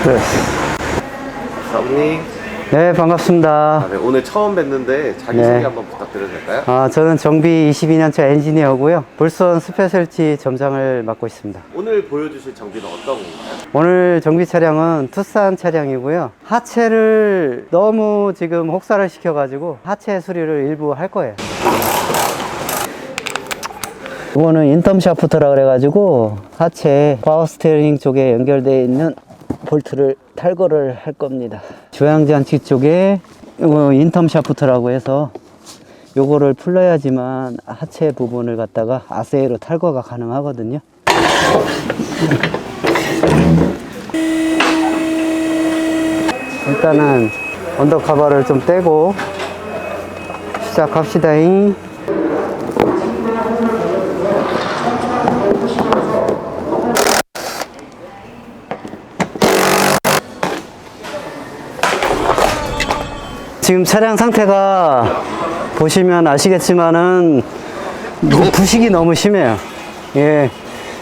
네. 사부님. 네, 반갑습니다. 네, 오늘 처음 뵀는데 자기소개 한번 부탁드려도 될까요? 저는 정비 22년차 엔지니어고요. 볼선 스페셜티 점장을 맡고 있습니다. 오늘 보여주실 장비는 어떤 건가요? 오늘 정비 차량은 투싼 차량이고요. 하체를 너무 지금 혹사를 시켜가지고 하체 수리를 일부 할 거예요. 이거는 인텀 샤프트라 그래가지고 하체 파워 스티어링 쪽에 연결되어 있는 볼트를 탈거를 할 겁니다. 조향장치 쪽에 이거 인텀 샤프트라고 해서 요거를 풀러야지만 하체 부분을 갖다가 아세이로 탈거가 가능하거든요. 일단은 언더커버를 좀 떼고 시작합시다잉. 지금 차량 상태가 보시면 아시겠지만은 부식이 너무 심해요. 예.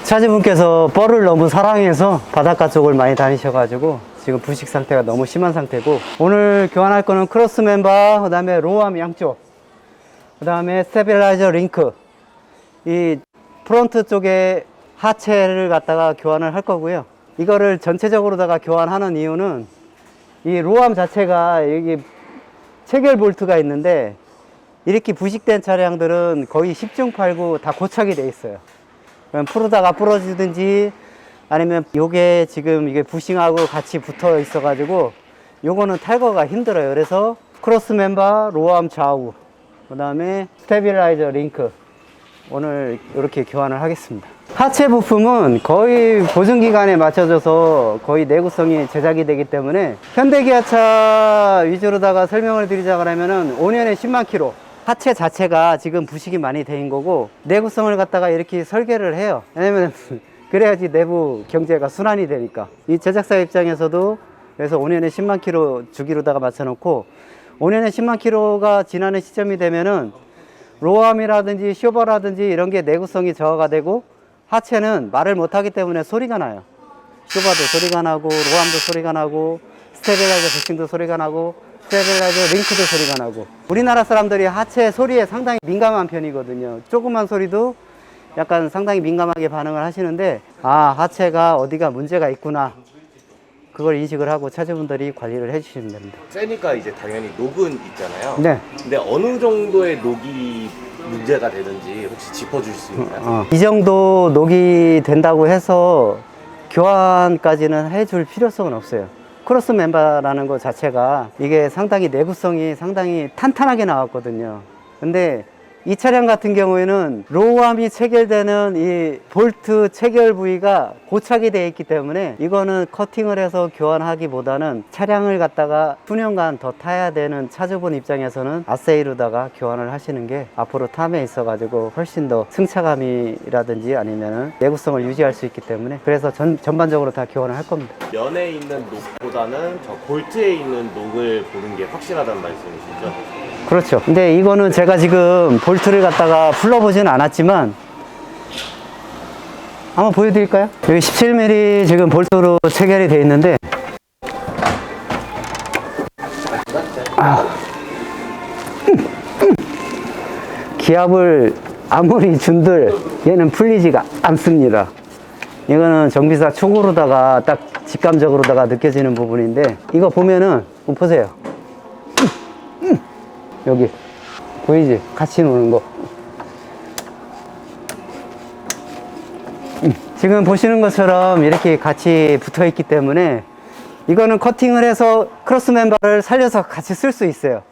차주분께서 뻘을 너무 사랑해서 바닷가 쪽을 많이 다니셔가지고 지금 부식 상태가 너무 심한 상태고, 오늘 교환할 거는 크로스 멤버, 그 다음에 로암 양쪽, 그 다음에 스테빌라이저 링크, 이 프론트 쪽에 하체를 갖다가 교환을 할 거고요. 이거를 전체적으로다가 교환하는 이유는 이 로암 자체가 여기 체결 볼트가 있는데 이렇게 부식된 차량들은 거의 10중 8구 다 고착이 돼 있어요. 그럼 풀어다가 부러지든지 아니면 요게 지금 이게 부싱하고 같이 붙어 있어 가지고 요거는 탈거가 힘들어요. 그래서 크로스 멤버, 로암 좌우, 그 다음에 스테빌라이저 링크 오늘 이렇게 교환을 하겠습니다. 하체 부품은 거의 보증기간에 맞춰져서 거의 내구성이 제작이 되기 때문에 현대기아차 위주로다가 설명을 드리자고 하면은 5년에 10만 킬로, 하체 자체가 지금 부식이 많이 된 거고 내구성을 갖다가 이렇게 설계를 해요. 왜냐면 그래야지 내부 경제가 순환이 되니까. 이 제작사 입장에서도 그래서 5년에 10만 킬로 주기로다가 맞춰놓고 5년에 10만 킬로가 지나는 시점이 되면은 로암이라든지 쇼버라든지 이런 게 내구성이 저하가 되고 하체는 말을 못하기 때문에 소리가 나요. 쇼버도 소리가 나고 로암도 소리가 나고 스테빌라이저 부싱도 소리가 나고 스테빌라이저 링크도 소리가 나고. 우리나라 사람들이 하체 소리에 상당히 민감한 편이거든요. 조그만 소리도 약간 상당히 민감하게 반응을 하시는데, 아, 하체가 어디가 문제가 있구나, 그걸 인식을 하고 차주분들이 관리를 해주시면 됩니다. 세니까 이제 당연히 녹은 있잖아요. 네. 근데 어느 정도의 녹이 문제가 되는지 혹시 짚어주실 수 있나요? 이 정도 녹이 된다고 해서 교환까지는 해줄 필요성은 없어요. 크로스 멤버라는 것 자체가 이게 상당히 내구성이 상당히 탄탄하게 나왔거든요. 근데 이 차량 같은 경우에는 로암이 체결되는 이 볼트 체결 부위가 고착이 되어 있기 때문에 이거는 커팅을 해서 교환하기보다는 차량을 갖다가 수년간 더 타야 되는 차주분 입장에서는 아세이로다가 교환을 하시는 게 앞으로 탐에 있어 가지고 훨씬 더 승차감이라든지 아니면은 내구성을 유지할 수 있기 때문에, 그래서 전반적으로 다 교환을 할 겁니다. 면에 있는 녹보다는 저 볼트에 있는 녹을 보는 게 확실하다는 말씀이시죠? 그렇죠. 근데 이거는 제가 지금 볼트를 갖다가 풀러보지는 않았지만 한번 보여드릴까요? 여기 17mm 지금 볼트로 체결이 되어 있는데, 기압을 아무리 준들 얘는 풀리지가 않습니다. 이거는 정비사 촉으로다가 딱 직감적으로다가 느껴지는 부분인데, 이거 보면은 보세요. 여기 보이지? 같이 노는 거. 지금 보시는 것처럼 이렇게 같이 붙어 있기 때문에 이거는 커팅을 해서 크로스 멤버를 살려서 같이 쓸 수 있어요.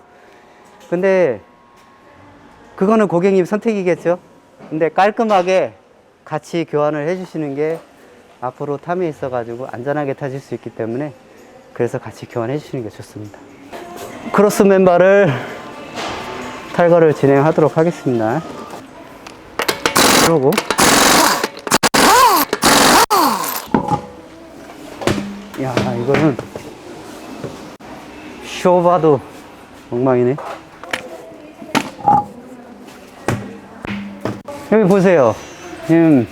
근데 그거는 고객님 선택이겠죠. 근데 깔끔하게 같이 교환을 해 주시는 게 앞으로 탐에 있어 가지고 안전하게 타실 수 있기 때문에, 그래서 같이 교환해 주시는 게 좋습니다. 크로스 멤버를 탈거를 진행하도록 하겠습니다. 그러고 야, 이거는 쇼바도 엉망이네. 여기 보세요. 지금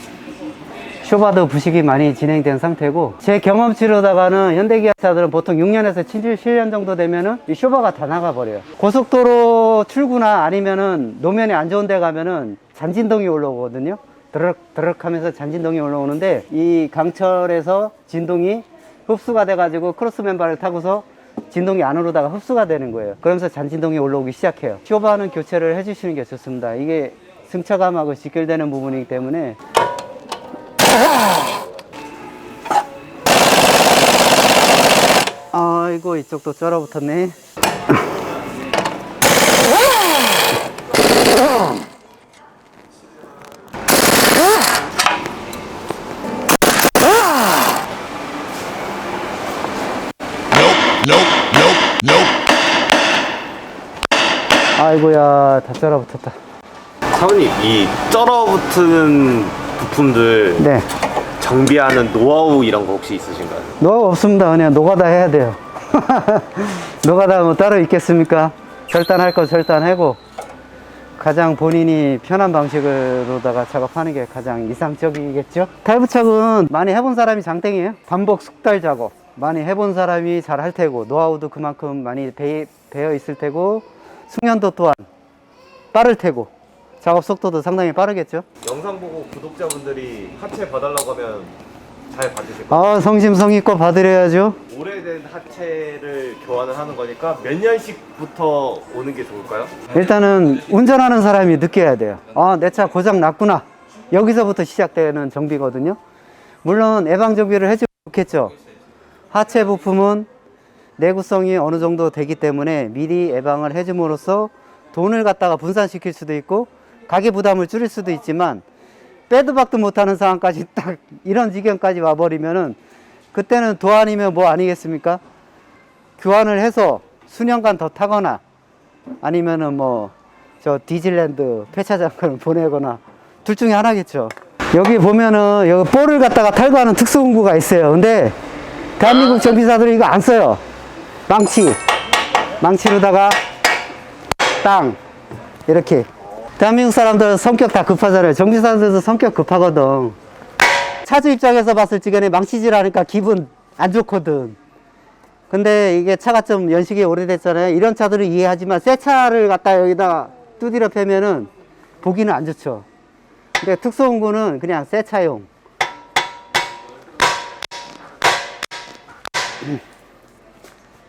쇼바도 부식이 많이 진행된 상태고, 제 경험치로다가는 현대기아차들은 보통 6년에서 7년 정도 되면은 이 쇼바가 다 나가버려요. 고속도로 출구나 아니면은 노면이 안 좋은 데 가면은 잔진동이 올라오거든요. 드럭 하면서 잔진동이 올라오는데, 이 강철에서 진동이 흡수가 돼가지고 크로스 멤버를 타고서 진동이 안으로다가 흡수가 되는 거예요. 그러면서 잔진동이 올라오기 시작해요. 쇼바는 교체를 해주시는 게 좋습니다. 이게 승차감하고 직결되는 부분이기 때문에. 아이고, 이쪽도 쩔어붙었네. 아이고야, 다 쩔어붙었다. 사모님, 이 쩔어붙은 부품들 네. 정비하는 노하우 이런 거 혹시 있으신가요? 노하우 없습니다. 그냥 노가다 해야 돼요. 노가다 뭐 따로 있겠습니까? 절단할 거 절단하고, 가장 본인이 편한 방식으로다가 작업하는 게 가장 이상적이겠죠? 탈부착은 많이 해본 사람이 장땡이에요. 반복 숙달 작업 많이 해본 사람이 잘 할 테고, 노하우도 그만큼 많이 배어 있을 테고, 숙련도 또한 빠를 테고, 작업 속도도 상당히 빠르겠죠? 영상 보고 구독자분들이 하체 봐달라고 하면 잘 받으실까요? 성심성의껏 봐드려야죠. 오래된 하체를 교환을 하는 거니까 몇 년씩부터 오는 게 좋을까요? 일단은 운전하는 사람이 느껴야 돼요. 내 차 고장 났구나. 여기서부터 시작되는 정비거든요. 물론 예방 정비를 해주면 좋겠죠. 하체 부품은 내구성이 어느 정도 되기 때문에 미리 예방을 해줌으로써 돈을 갖다가 분산시킬 수도 있고 가게 부담을 줄일 수도 있지만, 빼도 박도 못하는 상황까지 딱 이런 지경까지 와버리면은 그때는 도안이면 뭐 아니겠습니까? 교환을 해서 수년간 더 타거나 아니면은 뭐 저 디즈랜드 폐차장을 보내거나 둘 중에 하나겠죠. 여기 보면은 여기 볼을 갖다가 탈거하는 특수공구가 있어요. 근데 대한민국 정비사들은 이거 안 써요. 망치로다가 땅 이렇게. 대한민국 사람들 성격 다 급하잖아요. 정비사들도 성격 급하거든. 차주 입장에서 봤을 적에는 망치질 하니까 기분 안 좋거든. 근데 이게 차가 좀 연식이 오래됐잖아요. 이런 차들은 이해하지만 새 차를 갖다 여기다 두드려 패면은 보기는 안 좋죠. 근데 특수공구는 그냥 새 차용.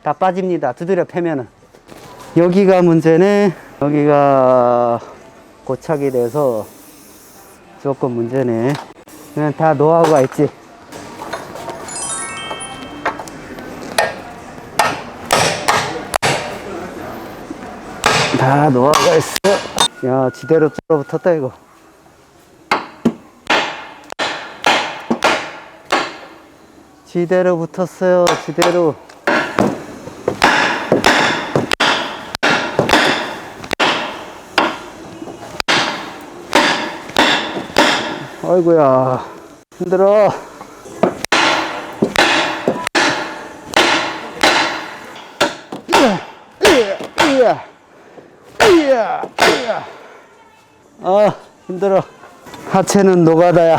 다 빠집니다. 두드려 패면은. 여기가 문제네. 여기가 고착이 돼서 조금 문제네. 그냥 다 노하우가 있지. 다 노하우가 있어. 야, 지대로 쩔어붙었다 이거. 지대로 붙었어요. 지대로. 아이고야, 힘들어. 힘들어. 하체는 노가다야.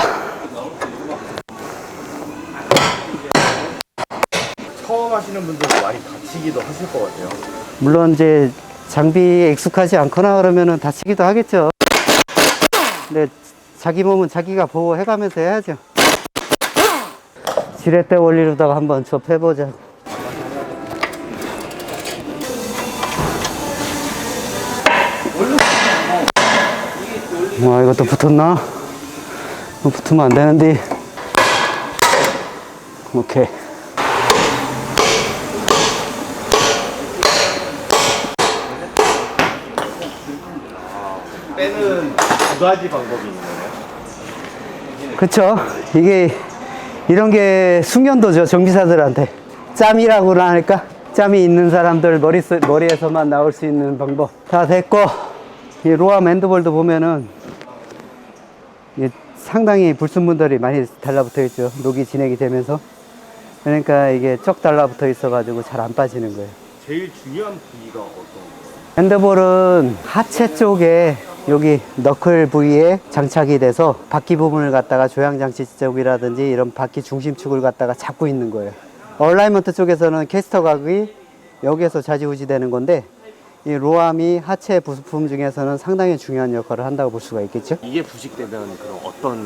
처음 하시는 분들은 많이 다치기도 하실 것 같아요. 물론 이제 장비에 익숙하지 않거나 그러면은 다치기도 하겠죠. 근데 자기 몸은 자기가 보호해가면서 해야죠. 지렛대 원리로다가 한번 접해보자. 이것도 붙었나? 붙으면 안 되는데. 오케이. 빼는 두 가지 방법이 있는 거예요? 그쵸. 이게 이런 게 숙련도죠. 정비사들한테. 짬이라고나 할까? 짬이 있는 사람들 머리에서만 나올 수 있는 방법. 다 됐고, 이 로암 핸드볼도 보면은 상당히 불순물들이 많이 달라붙어 있죠. 녹이 진행이 되면서. 그러니까 이게 쩍 달라붙어 있어 가지고 잘 안 빠지는 거예요. 제일 중요한 부위가 어떤 거예요? 핸드볼은 하체 쪽에 여기 너클 부위에 장착이 돼서 바퀴 부분을 갖다가 조향장치 쪽이라든지 이런 바퀴 중심축을 갖다가 잡고 있는 거예요. 얼라이먼트 쪽에서는 캐스터 각이 여기에서 좌지우지 되는 건데, 이 로암이 하체 부품 중에서는 상당히 중요한 역할을 한다고 볼 수가 있겠죠. 이게 부식되면 그럼 어떤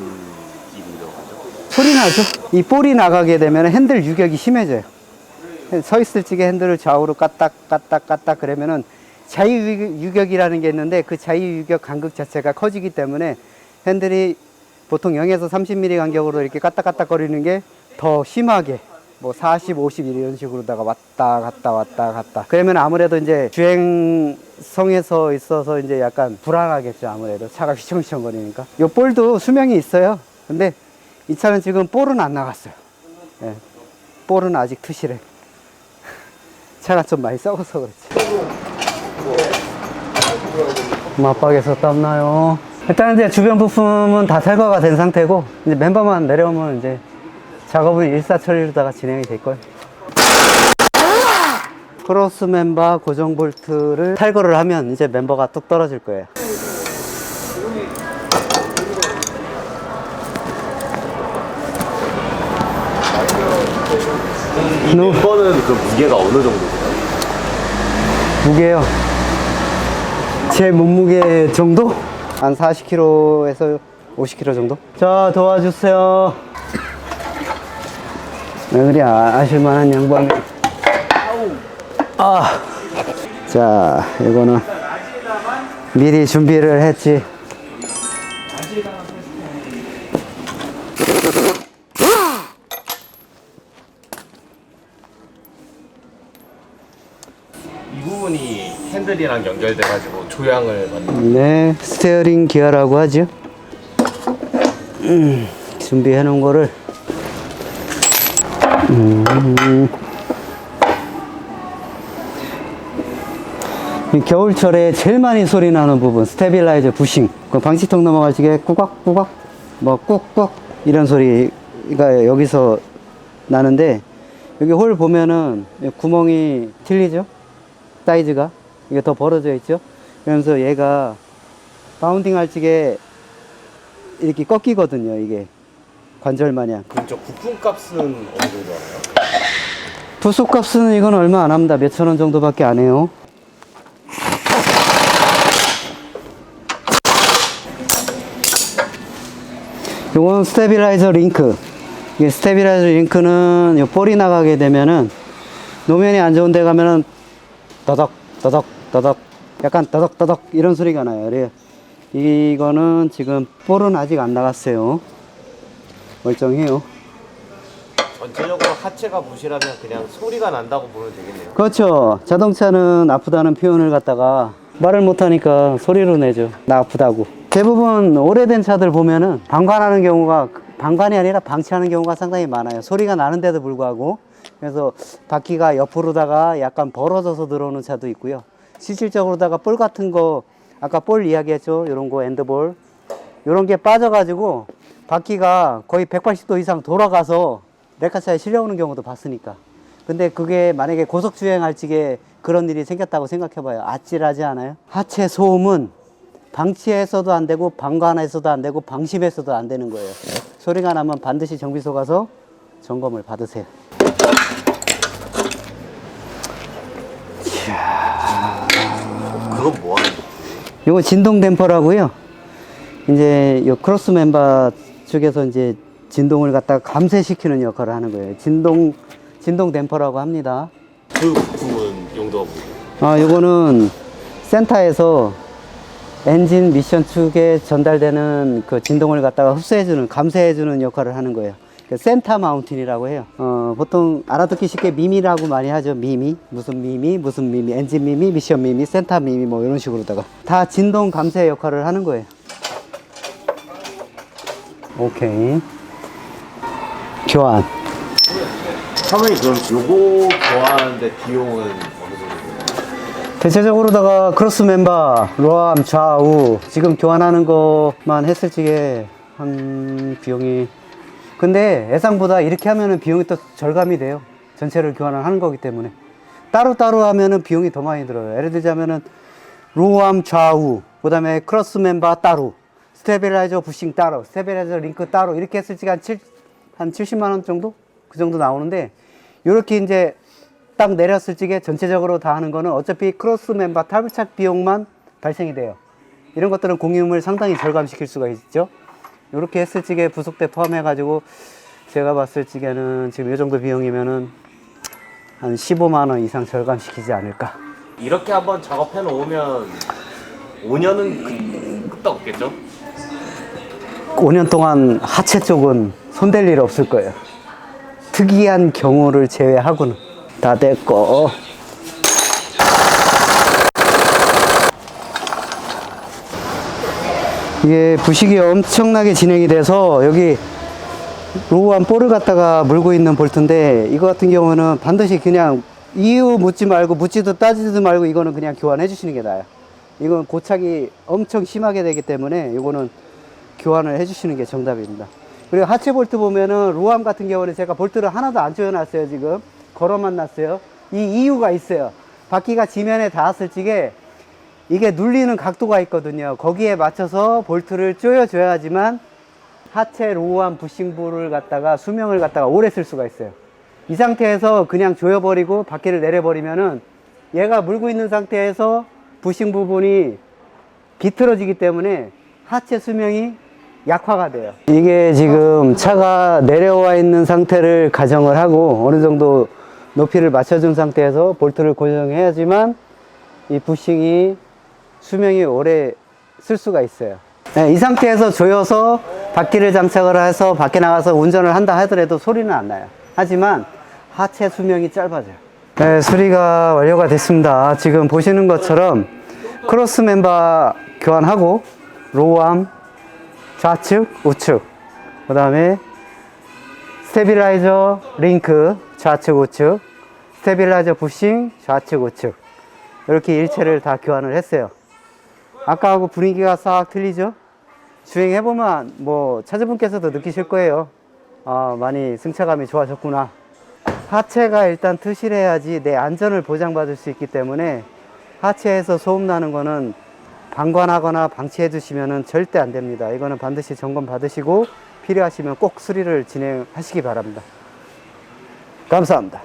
일이 일어나죠? 소리 나죠? 이 볼이 나가게 되면 핸들 유격이 심해져요. 서 있을 적에 핸들을 좌우로 까딱 그러면은 자유유격이라는 게 있는데, 그 자유유격 간극 자체가 커지기 때문에 핸들이 보통 0에서 30mm 간격으로 이렇게 까딱 거리는 게 더 심하게 뭐 40, 50 이런 식으로다가 왔다 갔다 그러면 아무래도 이제 주행성에서 있어서 이제 약간 불안하겠죠. 아무래도 차가 휘청휘청 거리니까. 요 볼도 수명이 있어요. 근데 이 차는 지금 볼은 안 나갔어요. 예, 볼은 아직 투실해. 차가 좀 많이 썩어서 그렇지. 맞박에서 땀나요. 일단 이제 주변 부품은 다 탈거가 된 상태고, 이제 멤버만 내려오면 이제 작업은 일사천리로다가 진행이 될 거예요. 크로스 멤버 고정 볼트를 탈거를 하면 이제 멤버가 뚝 떨어질 거예요. 이 멤버는 그 무게가 어느 정도 돼요? 무게요. 제 몸무게 정도? 한 40kg에서 50kg 정도? 자, 도와주세요. 왜 그래, 아실만한 양반이. 자, 이거는 미리 준비를 했지. 이 부분이 핸들이랑 연결돼가지고 조향을 받는. 네, 스티어링 기어라고 하죠. 준비해 놓은 거를 이 겨울철에 제일 많이 소리 나는 부분, 스테빌라이저 부싱. 그 방지턱 넘어갈 적에 꾸걱꾸걱, 뭐 꾹꾹 이런 소리가 여기서 나는데, 여기 홀 보면은 구멍이 틀리죠? 사이즈가 이게 더 벌어져 있죠? 그러면서 얘가 바운딩 할 적에 이렇게 꺾이거든요. 이게 관절 마냥. 그럼 저 부품값은 어느 정도 하나요? 부속값은 이건 얼마 안 합니다. 몇천 원 정도밖에 안 해요. 요건 스테빌라이저 링크. 이게 스테빌라이저 링크는 요 볼이 나가게 되면은 노면이 안 좋은 데 가면은 더덕 약간 더덕 이런 소리가 나요. 그래요. 이거는 지금 볼은 아직 안 나갔어요. 멀쩡해요. 전체적으로 하체가 부실하면 그냥 소리가 난다고 보면 되겠네요. 그렇죠. 자동차는 아프다는 표현을 갖다가 말을 못하니까 소리로 내죠. 나 아프다고. 대부분 오래된 차들 보면은 방관하는 경우가, 방관이 아니라 방치하는 경우가 상당히 많아요. 소리가 나는데도 불구하고. 그래서 바퀴가 옆으로다가 약간 벌어져서 들어오는 차도 있고요. 실질적으로다가 볼 같은 거, 아까 볼 이야기했죠. 요런 거 엔드볼, 요런 게 빠져가지고 바퀴가 거의 180도 이상 돌아가서 레카차에 실려오는 경우도 봤으니까. 근데 그게 만약에 고속주행 할 적에 그런 일이 생겼다고 생각해봐요. 아찔하지 않아요? 하체 소음은 방치해서도 안 되고 방관해서도 안 되고 방심해서도 안 되는 거예요. 소리가 나면 반드시 정비소 가서 점검을 받으세요. 그건 뭐 하는 거예요? 이거 진동 댐퍼라고요. 이제 요 크로스 멤버 쪽에서 이제 진동을 갖다가 감쇄시키는 역할을 하는 거예요. 진동 댐퍼라고 합니다. 그 부품은 용도가 뭐예요? 요거는 센터에서 엔진 미션 축에 전달되는 그 진동을 갖다가 흡수해주는, 감쇄해주는 역할을 하는 거예요. 그 센터 마운틴이라고 해요. 보통 알아듣기 쉽게 미미라고 많이 하죠. 미미, 무슨 미미, 엔진 미미, 미션 미미, 센터 미미, 뭐 이런 식으로다가 다 진동 감쇄 역할을 하는 거예요. 오케이. 교환. 사모님 그럼 요거 교환하는데 비용은 어느 정도 돼요? 대체적으로다가 크로스 멤버, 로암, 좌우 지금 교환하는 것만 했을 적에 한 비용이, 근데 예상보다 이렇게 하면은 비용이 또 절감이 돼요. 전체를 교환을 하는 거기 때문에. 따로따로 하면은 비용이 더 많이 들어요. 예를 들자면은 로암 좌우, 그 다음에 크로스 멤버 따로, 스테빌라이저 부싱 따로, 스테빌라이저 링크 따로, 이렇게 했을 적에 한 70만원 정도? 그 정도 나오는데, 요렇게 이제 딱 내렸을 적에 전체적으로 다 하는 거는 어차피 크로스 멤버 탈부착 비용만 발생이 돼요. 이런 것들은 공유음을 상당히 절감시킬 수가 있죠. 요렇게 했을 적에 부속대 포함해가지고 제가 봤을 적에는 지금 이 정도 비용이면은 한 15만원 이상 절감시키지 않을까. 이렇게 한번 작업해 놓으면 5년은 끄떡 없겠죠? 5년 동안 하체 쪽은 손댈 일 없을 거예요. 특이한 경우를 제외하고는 다 됐고. 이게 부식이 엄청나게 진행이 돼서 여기 로우암 볼을 갖다가 물고 있는 볼트인데, 이거 같은 경우는 반드시 그냥 이유 묻지 말고, 묻지도 따지지도 말고 이거는 그냥 교환해 주시는 게 나아요. 이건 고착이 엄청 심하게 되기 때문에 이거는 교환을 해 주시는 게 정답입니다. 그리고 하체 볼트 보면은 로우암 같은 경우는 제가 볼트를 하나도 안 조여 놨어요. 지금 걸어만 놨어요. 이 이유가 있어요. 바퀴가 지면에 닿았을 적에 이게 눌리는 각도가 있거든요. 거기에 맞춰서 볼트를 조여줘야지만 하체 로우암 부싱볼을 갖다가 수명을 갖다가 오래 쓸 수가 있어요. 이 상태에서 그냥 조여버리고 바퀴를 내려버리면은 얘가 물고 있는 상태에서 부싱 부분이 비틀어지기 때문에 하체 수명이 약화가 돼요. 이게 지금 차가 내려와 있는 상태를 가정을 하고 어느 정도 높이를 맞춰준 상태에서 볼트를 고정해야지만 이 부싱이 수명이 오래 쓸 수가 있어요. 네, 이 상태에서 조여서 바퀴를 장착을 해서 밖에 나가서 운전을 한다 하더라도 소리는 안 나요. 하지만 하체 수명이 짧아져요. 네, 수리가 완료가 됐습니다. 지금 보시는 것처럼 크로스 멤버 교환하고 로우암 좌측, 우측, 그 다음에 스테빌라이저 링크 좌측, 우측, 스테빌라이저 부싱 좌측, 우측, 이렇게 일체를 다 교환을 했어요. 아까하고 분위기가 싹 틀리죠? 주행해보면 뭐 차주분께서도 느끼실 거예요. 많이 승차감이 좋아졌구나. 하체가 일단 트실해야지 내 안전을 보장받을 수 있기 때문에 하체에서 소음 나는 거는 방관하거나 방치해 두시면 절대 안 됩니다. 이거는 반드시 점검 받으시고 필요하시면 꼭 수리를 진행하시기 바랍니다. 감사합니다.